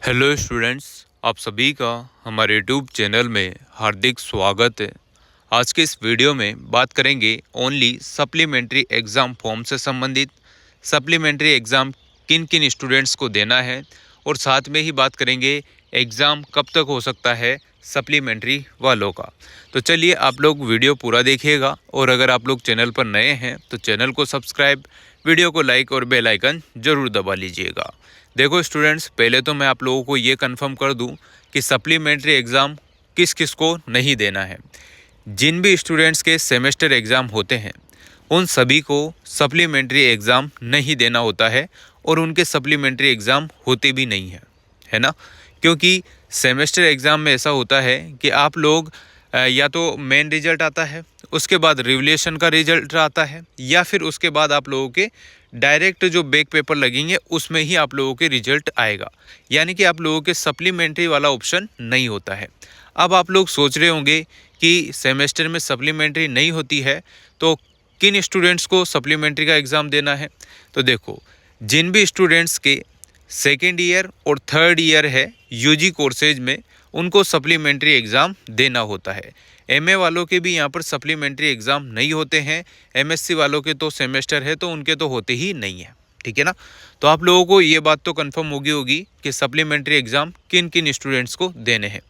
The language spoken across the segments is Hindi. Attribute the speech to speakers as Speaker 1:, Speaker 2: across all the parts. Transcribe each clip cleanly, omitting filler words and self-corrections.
Speaker 1: हेलो स्टूडेंट्स, आप सभी का हमारे यूट्यूब चैनल में हार्दिक स्वागत है। आज के इस वीडियो में बात करेंगे ओनली सप्लीमेंट्री एग्ज़ाम फॉर्म से संबंधित। सप्लीमेंट्री एग्ज़ाम किन किन स्टूडेंट्स को देना है और साथ में ही बात करेंगे एग्ज़ाम कब तक हो सकता है सप्लीमेंट्री वालों का। तो चलिए आप लोग वीडियो पूरा देखिएगा और अगर आप लोग चैनल पर नए हैं तो चैनल को सब्सक्राइब, वीडियो को लाइक और बेल आइकन ज़रूर दबा लीजिएगा। देखो स्टूडेंट्स, पहले तो मैं आप लोगों को ये कंफर्म कर दूं कि सप्लीमेंट्री एग्ज़ाम किस किस को नहीं देना है। जिन भी स्टूडेंट्स के सेमेस्टर एग्ज़ाम होते हैं उन सभी को सप्लीमेंट्री एग्ज़ाम नहीं देना होता है और उनके सप्लीमेंट्री एग्ज़ाम होते भी नहीं हैं, है ना। क्योंकि सेमेस्टर एग्ज़ाम में ऐसा होता है कि आप लोग या तो मेन रिजल्ट आता है, उसके बाद रिवलेशन का रिजल्ट आता है, या फिर उसके बाद आप लोगों के डायरेक्ट जो बैक पेपर लगेंगे उसमें ही आप लोगों के रिजल्ट आएगा। यानी कि आप लोगों के सप्लीमेंट्री वाला ऑप्शन नहीं होता है। अब आप लोग सोच रहे होंगे कि सेमेस्टर में सप्लीमेंट्री नहीं होती है तो किन स्टूडेंट्स को सप्लीमेंट्री का एग्ज़ाम देना है। तो देखो, जिन भी स्टूडेंट्स के सेकेंड ईयर और थर्ड ईयर है यूजी कोर्सेज में, उनको सप्लीमेंट्री एग्ज़ाम देना होता है। एमए वालों के भी यहाँ पर सप्लीमेंट्री एग्ज़ाम नहीं होते हैं। एमएससी वालों के तो सेमेस्टर है तो उनके तो होते ही नहीं है, ठीक है ना। तो आप लोगों को ये बात तो कंफर्म होगी कि सप्लीमेंट्री एग्ज़ाम किन किन स्टूडेंट्स को देने हैं।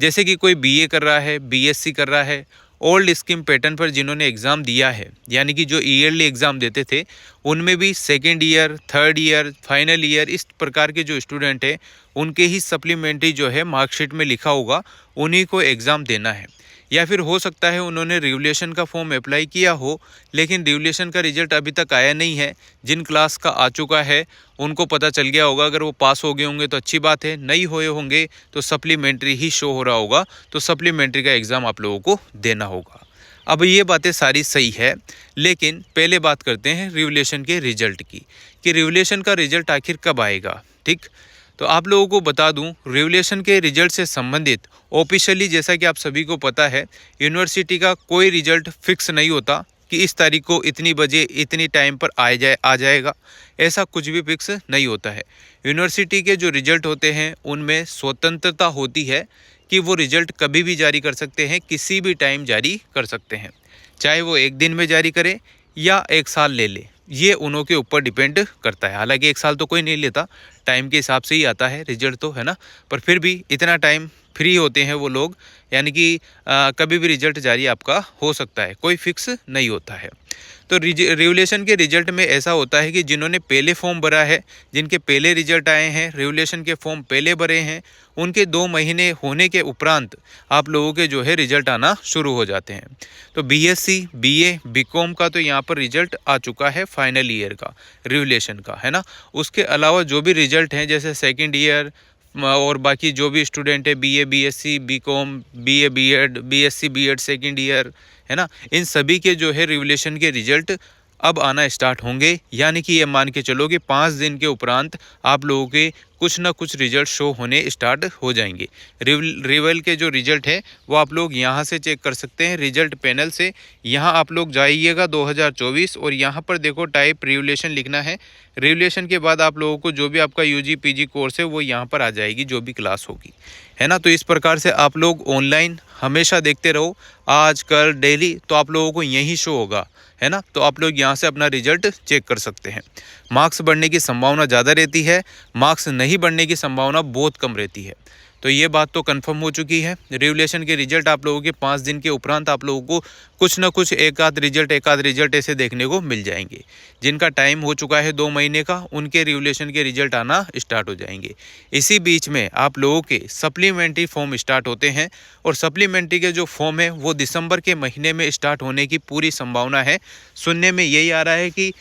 Speaker 1: जैसे कि कोई बीए कर रहा है, बीएससी कर रहा है, ओल्ड स्कीम पैटर्न पर जिन्होंने एग्ज़ाम दिया है, यानी कि जो ईयरली एग्ज़ाम देते थे, उनमें भी second year, third year, final year इस प्रकार के जो स्टूडेंट हैं उनके ही सप्लीमेंट्री जो है मार्कशीट में लिखा होगा, उन्हीं को एग्ज़ाम देना है। या फिर हो सकता है उन्होंने रिवलेशन का फॉर्म अप्लाई किया हो लेकिन रिवलेशन का रिजल्ट अभी तक आया नहीं है। जिन क्लास का आ चुका है उनको पता चल गया होगा, अगर वो पास हो गए होंगे तो अच्छी बात है, नहीं हुए होंगे तो सप्लीमेंट्री ही शो हो रहा होगा, तो सप्लीमेंट्री का एग्ज़ाम आप लोगों को देना होगा। अब ये बातें सारी सही है, लेकिन पहले बात करते हैं रिवलेशन के रिजल्ट की कि रिवलेशन का रिजल्ट आखिर कब आएगा। ठीक, तो आप लोगों को बता दूं, रिवलेशन के रिजल्ट से संबंधित ऑफिशियली, जैसा कि आप सभी को पता है, यूनिवर्सिटी का कोई रिजल्ट फिक्स नहीं होता कि इस तारीख को इतनी बजे इतनी टाइम पर आ जाएगा। ऐसा कुछ भी फिक्स नहीं होता है। यूनिवर्सिटी के जो रिजल्ट होते हैं उनमें स्वतंत्रता होती है कि वो रिजल्ट कभी भी जारी कर सकते हैं, किसी भी टाइम जारी कर सकते हैं, चाहे वो एक दिन में जारी करे या एक साल ले ले, ये उन्हों के ऊपर डिपेंड करता है। हालांकि एक साल तो कोई नहीं लेता, टाइम के हिसाब से ही आता है रिजल्ट तो, है ना। पर फिर भी इतना टाइम फ्री होते हैं वो लोग, यानी कि कभी भी रिजल्ट जारी आपका हो सकता है, कोई फिक्स नहीं होता है। तो रिवलेशन के रिजल्ट में ऐसा होता है कि जिन्होंने पहले फॉर्म भरा है, जिनके पहले रिजल्ट आए हैं, रिवलेशन के फॉर्म पहले भरे हैं, उनके 2 महीने होने के उपरांत आप लोगों के जो है रिजल्ट आना शुरू हो जाते हैं। तो बीएससी, बीए, बीकॉम का तो यहाँ पर रिजल्ट आ चुका है फाइनल ईयर का, रिवलेशन का, है ना। उसके अलावा जो भी रिजल्ट हैं, जैसे सेकेंड ईयर और बाकी जो भी स्टूडेंट है, BA, BSc, BCom, BA, BEd, BSc, BEd second year, है ना, इन सभी के जो है रिवलेशन के रिजल्ट अब आना स्टार्ट होंगे। यानी कि ये मान के चलो कि 5 दिन के उपरांत आप लोगों के कुछ ना कुछ रिजल्ट शो होने स्टार्ट हो जाएंगे। रिवल के जो रिजल्ट है वो आप लोग यहाँ से चेक कर सकते हैं, रिजल्ट पैनल से। यहाँ आप लोग जाइएगा 2024 और यहाँ पर देखो टाइप रिवलेशन लिखना है। रिवलेशन के बाद आप लोगों को जो भी आपका यूजी पीजी कोर्स है वो यहाँ पर आ जाएगी, जो भी क्लास होगी, है ना। तो इस प्रकार से आप लोग ऑनलाइन हमेशा देखते रहो, आज कल डेली, तो आप लोगों को यही शो होगा, है ना। तो आप लोग यहाँ से अपना रिजल्ट चेक कर सकते हैं। मार्क्स बढ़ने की संभावना ज़्यादा रहती है, मार्क्स नहीं बढ़ने की संभावना बहुत कम रहती है। तो ये बात तो कंफर्म हो चुकी है। रिवलेशन के रिजल्ट आप लोगों के 5 दिन के उपरांत आप लोगों को कुछ ना कुछ एक आध रिजल्ट ऐसे देखने को मिल जाएंगे। जिनका टाइम हो चुका है 2 महीने का, उनके रिवलेशन के रिजल्ट आना स्टार्ट हो जाएंगे। इसी बीच में आप लोगों के सप्लीमेंट्री फॉर्म स्टार्ट होते हैं और सप्लीमेंट्री के जो फॉर्म है वो दिसंबर के महीने में स्टार्ट होने की पूरी संभावना है। सुनने में यही आ रहा है कि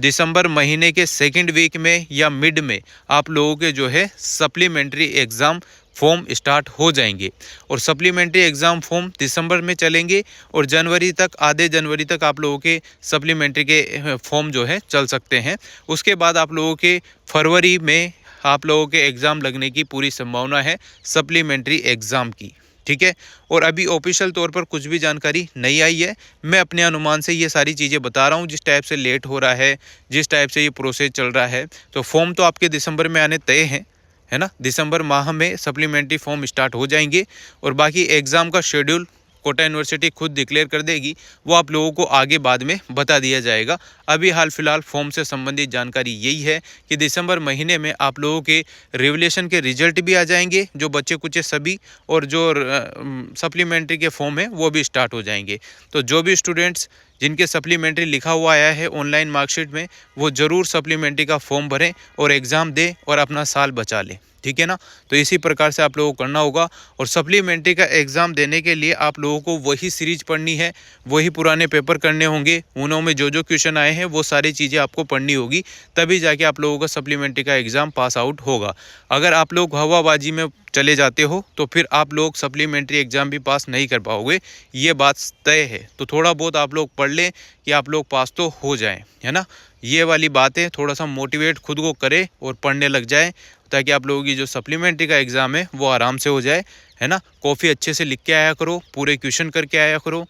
Speaker 1: दिसंबर महीने के सेकेंड वीक में या मिड में आप लोगों के जो है सप्लीमेंट्री एग्ज़ाम फॉर्म स्टार्ट हो जाएंगे और सप्लीमेंट्री एग्ज़ाम फॉर्म दिसंबर में चलेंगे और जनवरी तक, आधे जनवरी तक आप लोगों के सप्लीमेंट्री के फॉर्म जो है चल सकते हैं। उसके बाद आप लोगों के फरवरी में आप लोगों के एग्ज़ाम लगने की पूरी संभावना है सप्लीमेंट्री एग्ज़ाम की, ठीक है। और अभी ऑफिशियल तौर पर कुछ भी जानकारी नहीं आई है, मैं अपने अनुमान से ये सारी चीज़ें बता रहा हूँ। जिस टाइप से लेट हो रहा है, जिस टाइप से ये प्रोसेस चल रहा है, तो फॉर्म तो आपके दिसंबर में आने तय हैं, है ना। दिसंबर माह में सप्लीमेंट्री फॉर्म स्टार्ट हो जाएंगे और बाकी एग्ज़ाम का शेड्यूल कोटा यूनिवर्सिटी खुद डिक्लेयर कर देगी, वो आप लोगों को आगे बाद में बता दिया जाएगा। अभी हाल फिलहाल फॉर्म से संबंधित जानकारी यही है कि दिसंबर महीने में आप लोगों के रिवलेशन के रिजल्ट भी आ जाएंगे, जो बच्चे कुचे सभी, और जो सप्लीमेंट्री के फॉर्म है वो भी स्टार्ट हो जाएंगे। तो जो भी स्टूडेंट्स जिनके सप्लीमेंट्री लिखा हुआ आया है ऑनलाइन मार्कशीट में, वो ज़रूर सप्लीमेंट्री का फॉर्म भरें और एग्ज़ाम दें और अपना साल बचा लें, ठीक है ना। तो इसी प्रकार से आप लोगों को करना होगा। और सप्लीमेंट्री का एग्ज़ाम देने के लिए आप लोगों को वही सीरीज पढ़नी है, वही पुराने पेपर करने होंगे, उन्होंने जो क्वेश्चन आए हैं वो सारी चीज़ें आपको पढ़नी होगी, तभी जाके आप लोगों का सप्लीमेंट्री का एग्ज़ाम पास आउट होगा। अगर आप लोग हवाबाजी में चले जाते हो तो फिर आप लोग सप्लीमेंट्री एग्ज़ाम भी पास नहीं कर पाओगे, ये बात तय है। तो थोड़ा बहुत आप लोग पढ़ लें कि आप लोग पास तो हो जाएं, है ना। ये वाली बात है, थोड़ा सा मोटिवेट खुद को करें और पढ़ने लग जाए, ताकि आप लोगों की जो सप्लीमेंट्री का एग्ज़ाम है वो आराम से हो जाए, है ना। कॉपी अच्छे से लिख के आया करो, पूरे क्वेश्चन करके आया करो।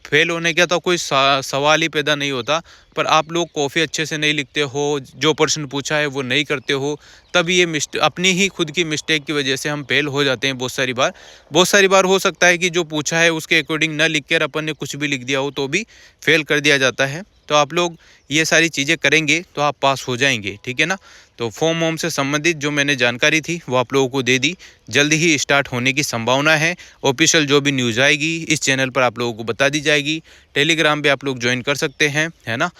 Speaker 1: फेल होने का तो कोई सवाल ही पैदा नहीं होता, पर आप लोग कॉपी अच्छे से नहीं लिखते हो, जो प्रश्न पूछा है वो नहीं करते हो, तब ये अपनी ही खुद की मिस्टेक की वजह से हम फेल हो जाते हैं। बहुत सारी बार हो सकता है कि जो पूछा है उसके अकॉर्डिंग ना लिख कर अपन ने कुछ भी लिख दिया हो तो भी फेल कर दिया जाता है। तो आप लोग ये सारी चीज़ें करेंगे तो आप पास हो जाएंगे, ठीक है ना। तो फॉर्म वॉर्म से संबंधित जो मैंने जानकारी थी वो आप लोगों को दे दी, जल्दी ही स्टार्ट होने की संभावना है। ऑफिशियल जो भी न्यूज़ आएगी इस चैनल पर आप लोगों को बता दी जाएगी। टेलीग्राम पे आप लोग ज्वाइन कर सकते हैं, है ना।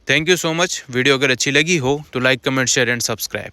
Speaker 1: Thank you so much. Video अगर अच्छी लगी हो तो like, comment, share and subscribe.